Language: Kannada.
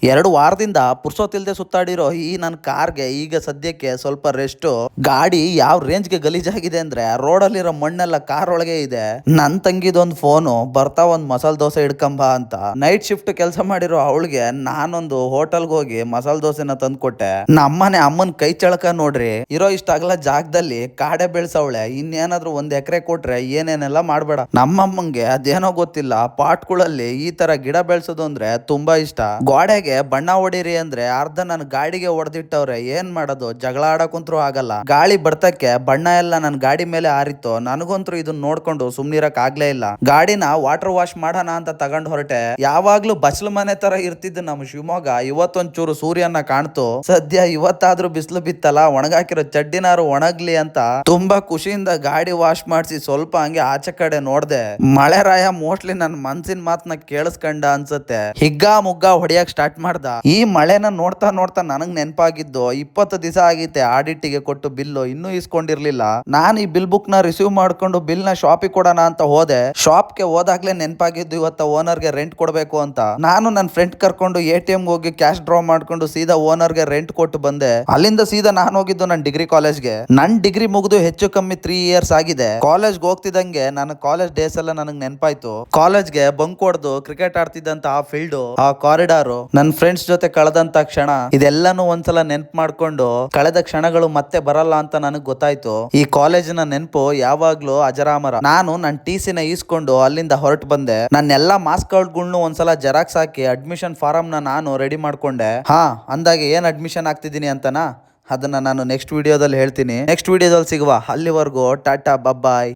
2 ವಾರದಿಂದ ಪುರ್ಸೋತಿಲ್ದೆ ಸುತ್ತಾಡಿರೋ ಈ ನನ್ನ ಕಾರ್ಗೆ ಈಗ ಸದ್ಯಕ್ಕೆ ಸ್ವಲ್ಪ ರೆಸ್ಟ್. ಗಾಡಿ ಯಾವ ರೇಂಜ್ಗೆ ಗಲೀಜಾಗಿದೆ ಅಂದ್ರೆ ರೋಡಲ್ಲಿರೋ ಮಣ್ಣೆಲ್ಲ ಕಾರ್ ಒಳಗೆ ಇದೆ. ನನ್ ತಂಗಿದೊಂದು ಫೋನು ಬರ್ತಾ ಒಂದ್ ಮಸಾಲೆ ದೋಸೆ ಹಿಡ್ಕಂಬ ಅಂತ. ನೈಟ್ ಶಿಫ್ಟ್ ಕೆಲಸ ಮಾಡಿರೋ ಅವಳಿಗೆ ನಾನೊಂದು ಹೋಟೆಲ್ಗೆ ಹೋಗಿ ಮಸಾಲೆ ದೋಸೆನ ತಂದ್ಕೊಟ್ಟೆ. ನಮ್ಮನೆ ಅಮ್ಮನ್ ಕೈ ಚಳಕ ನೋಡ್ರಿ. ಇರೋ ಇಷ್ಟ ಅಗಲ ಜಾಗದಲ್ಲಿ ಕಾಡೆ ಬೆಳ್ಸವಳೆ. ಇನ್ನೇನಾದ್ರೂ 1 ಎಕರೆ ಕೊಟ್ರೆ ಏನೇನೆಲ್ಲ ಮಾಡ್ಬೇಡ. ನಮ್ಮಮ್ಮಂಗೆ ಅದೇನೋ ಗೊತ್ತಿಲ್ಲ, ಪಾಟ್ಗಳಲ್ಲಿ ಈ ತರ ಗಿಡ ಬೆಳ್ಸೋದು ಅಂದ್ರೆ ತುಂಬಾ ಇಷ್ಟ. ಗೋಡೆಗೆ ಬಣ್ಣ ಹೊಡೀರಿ ಅಂದ್ರೆ ಅರ್ಧ ನನ್ನ ಗಾಡಿಗೆ ಹೊಡೆದಿಟ್ಟವ್ರೆ. ಏನ್ ಮಾಡೋದು, ಜಗಳ ಆಡಕುಂತ್ರು ಆಗಲ್ಲ. ಗಾಳಿ ಬರ್ತಕ್ಕೆ ಬಣ್ಣ ಎಲ್ಲ ನನ್ನ ಗಾಡಿ ಮೇಲೆ ಆರಿತ್ತು. ನನಗಂತೂ ಇದನ್ನ ನೋಡ್ಕೊಂಡು ಸುಮ್ನಿರಕ್ ಆಗ್ಲೇ ಇಲ್ಲ. ಗಾಡಿನ ವಾಟರ್ ವಾಶ್ ಮಾಡೋಣ ಅಂತ ತಗೊಂಡ್ ಹೊರಟೆ. ಯಾವಾಗ್ಲೂ ಬಚ್ಚಲು ಮನೆ ತರ ಇರ್ತಿದ್ದು ನಮ್ಮ ಶಿವಮೊಗ್ಗ ಇವತ್ತೊಂಚೂರು ಸೂರ್ಯನ ಕಾಣ್ತು. ಸದ್ಯ ಇವತ್ತಾದ್ರೂ ಬಿಸಿಲು ಬಿತ್ತಲ್ಲ, ಒಣಗಾಕಿರೋ ಚಡ್ಡಿನಾರು ಒಣಗ್ಲಿ ಅಂತ ತುಂಬಾ ಖುಷಿಯಿಂದ ಗಾಡಿ ವಾಶ್ ಮಾಡಿಸಿ ಸ್ವಲ್ಪ ಹಂಗೆ ಆಚೆ ಕಡೆ ನೋಡ್ದೆ. ಮಳೆ ರಾಯ ಮೋಸ್ಟ್ಲಿ ನನ್ನ ಮನ್ಸಿನ ಮಾತನ್ನ ಕೇಳಿಸ್ಕೊಂಡ ಅನ್ಸುತ್ತೆ. ಹಿಗ್ಗಾ ಮುಗ್ಗಾ ಹೊಡಿಯಕ್ ಸ್ಟಾರ್ಟ್ ಮಾಡ್ದ. ಈ ಮಳೆನ ನೋಡ್ತಾ ನೋಡ್ತಾ ನನಗ್ ನೆನಪಾಗಿದ್ದು 20 ದಿವಸ ಆಗಿತ್ತೆ ಆಡಿಟಿಗೆ ಕೊಟ್ಟು ಬಿಲ್ಲು ಇನ್ನೂ ಇಸ್ಕೊಂಡಿರ್ಲಿಲ್ಲ. ನಾನು ಈ ಬಿಲ್ ಬುಕ್ ನ ರಿಸೀವ್ ಮಾಡ್ಕೊಂಡು ಬಿಲ್ ನ ಶಾಪಿಗೆ ಕೊಡೋಣ ಅಂತ ಹೋದೆ. ಶಾಪ್ಗೆ ಹೋದಾಗ್ಲೇ ನೆನಪಾಗಿದ್ದು ಇವತ್ತ ಓನರ್ಗೆ ರೆಂಟ್ ಕೊಡ್ಬೇಕು ಅಂತ. ನಾನು ನನ್ನ ಫ್ರೆಂಡ್ ಕರ್ಕೊಂಡು ATM ಹೋಗಿ ಕ್ಯಾಶ್ ಡ್ರಾ ಮಾಡ್ಕೊಂಡು ಸೀದಾ ಓನರ್ಗೆ ರೆಂಟ್ ಕೊಟ್ಟು ಬಂದೆ. ಅಲ್ಲಿಂದ ಸೀದಾ ನಾನು ಹೋಗಿದ್ದು ನನ್ನ ಡಿಗ್ರಿ ಕಾಲೇಜ್ಗೆ. ನನ್ ಡಿಗ್ರಿ ಮುಗಿದು ಹೆಚ್ಚು ಕಮ್ಮಿ 3 ಇಯರ್ಸ್ ಆಗಿದೆ. ಕಾಲೇಜ್ಗೆ ಹೋಗ್ತಿದ್ದಂಗೆ ನನ್ನ ಕಾಲೇಜ್ ಡೇಸ್ ಎಲ್ಲ ನನಗೆ ನೆನಪಾಯ್ತು. ಕಾಲೇಜ್ಗೆ ಬಂಕ್ ಹೊಡೆದು ಕ್ರಿಕೆಟ್ ಆಡ್ತಿದ್ದಂತ ಆ ಫೀಲ್ಡ್, ಆ ಕಾರಿಡಾರ್, ನನ್ನ ಫ್ರೆಂಡ್ಸ್ ಜೊತೆ ಕಳೆದಂತ ಕ್ಷಣ, ಇದೆಲ್ಲಾನು ಒಂದ್ಸಲ ನೆನ್ಪು ಮಾಡ್ಕೊಂಡು ಕಳೆದ ಕ್ಷಣಗಳು ಮತ್ತೆ ಬರಲ್ಲ ಅಂತ ನನಗ್ ಗೊತ್ತಾಯ್ತು. ಈ ಕಾಲೇಜಿನ ನೆನಪು ಯಾವಾಗ್ಲೂ ಅಜರಾಮರ. ನಾನು ನನ್ನ TC ನ ಈಸ್ಕೊಂಡು ಅಲ್ಲಿಂದ ಹೊರಟು ಬಂದೆ. ನನ್ನ ಎಲ್ಲಾ ಮಾರ್ಕ್ಸ್ ಕಾರ್ಡ್ಗಳ್ನು ಒಂದ್ಸಲ ಜೆರಾಕ್ಸ್ ಹಾಕಿ ಅಡ್ಮಿಷನ್ ಫಾರಂ ನ ನಾನು ರೆಡಿ ಮಾಡ್ಕೊಂಡೆ. ಅಂದಾಗೆ ಏನ್ ಅಡ್ಮಿಷನ್ ಆಗ್ತಿದ್ದೀನಿ ಅಂತನಾ, ಅದನ್ನ ನಾನು ನೆಕ್ಸ್ಟ್ ವಿಡಿಯೋದಲ್ಲಿ ಹೇಳ್ತೀನಿ. ನೆಕ್ಸ್ಟ್ ವಿಡಿಯೋದಲ್ಲಿ ಸಿಗುವ. ಅಲ್ಲಿವರೆಗೂ ಟಾಟಾ, ಬಾಯ್.